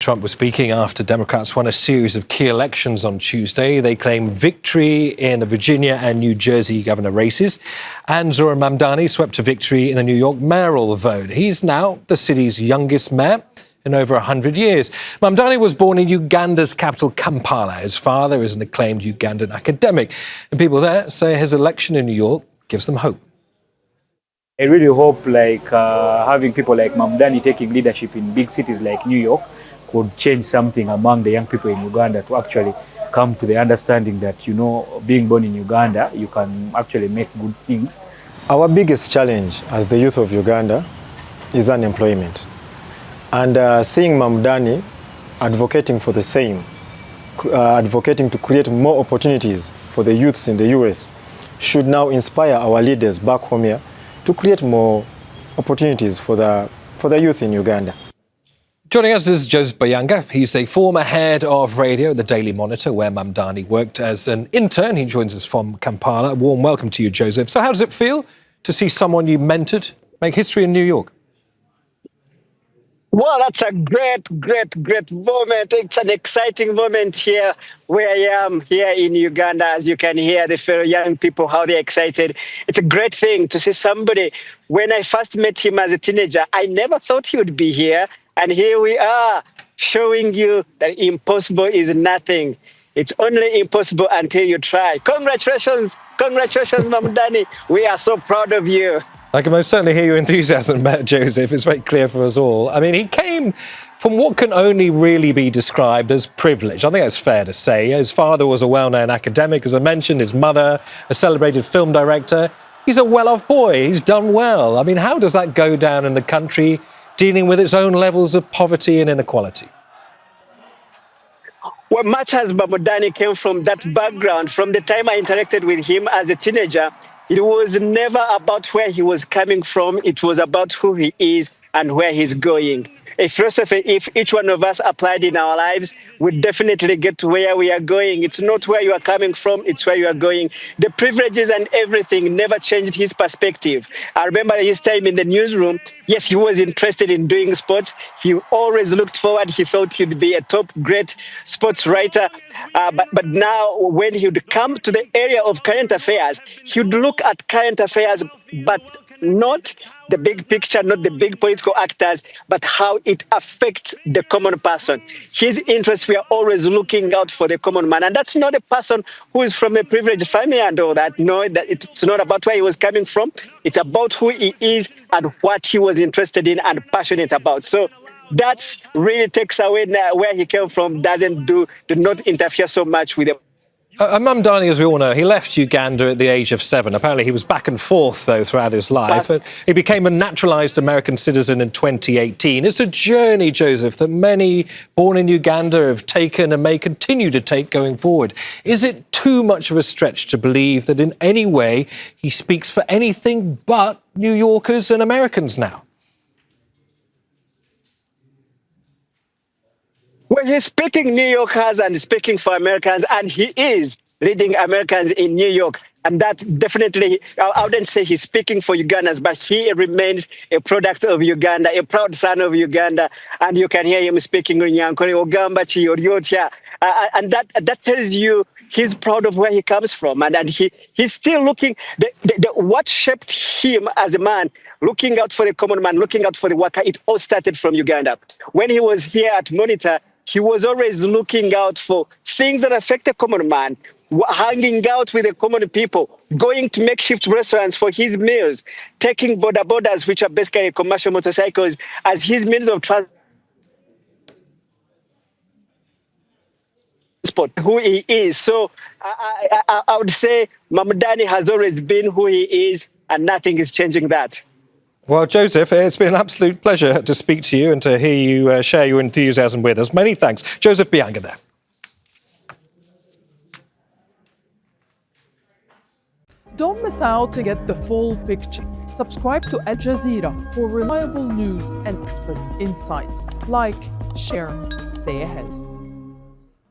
Trump was speaking after Democrats won a series of key elections on Tuesday. They claimed victory in the Virginia and New Jersey governor races. And Zohran Mamdani swept to victory in the New York mayoral vote. He's now the city's youngest mayor in over 100 years. Mamdani was born in Uganda's capital, Kampala. His father is an acclaimed Ugandan academic. And people there say his election in New York gives them hope. I really hope having people like Mamdani taking leadership in big cities like New York could change something among the young people in Uganda to actually come to the understanding that, being born in Uganda, you can actually make good things. Our biggest challenge as the youth of Uganda is unemployment. And seeing Mamdani advocating for the same, advocating to create more opportunities for the youths in the US should now inspire our leaders back home here to create more opportunities for the youth in Uganda. Joining us is Beyanga. He's a former head of radio at the Daily Monitor, where Mamdani worked as an intern. He joins us from Kampala. A warm welcome to you, Joseph. So how does it feel to see someone you mentored make history in New York? Well, that's a great moment. It's an exciting moment here where I am here in Uganda. As you can hear, the fellow young people, how they're excited. It's a great thing to see somebody. When I first met him as a teenager, I never thought he would be here. And here we are, showing you that impossible is nothing. It's only impossible until you try. Congratulations, Mamdani. We are so proud of you. I can most certainly hear your enthusiasm, Joseph. It's very clear for us all. I mean, he came from what can only really be described as privilege. I think that's fair to say. His father was a well-known academic, as I mentioned, his mother, a celebrated film director. He's a well-off boy. He's done well. I mean, how does that go down in the country dealing with its own levels of poverty and inequality? Well, much as Mamdani came from that background, from the time I interacted with him as a teenager, it was never about where he was coming from. It was about who he is and where he's going. A philosophy, if each one of us applied in our lives, we'd definitely get to where we are going. It's not where you are coming from, it's where you are going. The privileges and everything never changed his perspective. I remember his time in the newsroom. Yes, he was interested in doing sports. He always looked forward. He thought he'd be a top, great sports writer. But now when he would come to the area of current affairs, he would look at current affairs, but not the big picture, not the big political actors, but how it affects the common person. His interests were always looking out for the common man. And that's not a person who is from a privileged family and all that. No, that it's not about where he was coming from. It's about who he is and what he was interested in and passionate about. So that really takes away where he came from, do not interfere so much with the Mamdani, as we all know, he left Uganda at the age of 7. Apparently he was back and forth, though, throughout his life. He became a naturalised American citizen in 2018. It's a journey, Joseph, that many born in Uganda have taken and may continue to take going forward. Is it too much of a stretch to believe that in any way he speaks for anything but New Yorkers and Americans now? Well, he's speaking New Yorkers and speaking for Americans, and he is leading Americans in New York. And that definitely, I wouldn't say he's speaking for Ugandans, but he remains a product of Uganda, a proud son of Uganda. And you can hear him speaking in Yankole, Ogamba, Chiyoryotia. And that tells you he's proud of where he comes from. And he's still looking, what shaped him as a man, looking out for the common man, looking out for the worker, it all started from Uganda. When he was here at Monitor, he was always looking out for things that affect the common man, hanging out with the common people, going to makeshift restaurants for his meals, taking bodas, which are basically commercial motorcycles, as his means of transport. Who he is. So I would say Mamdani has always been who he is, and nothing is changing that. Well, Joseph, it's been an absolute pleasure to speak to you and to hear you share your enthusiasm with us. Many thanks. Joseph Beyanga there. Don't miss out to get the full picture. Subscribe to Al Jazeera for reliable news and expert insights. Like, share, stay ahead.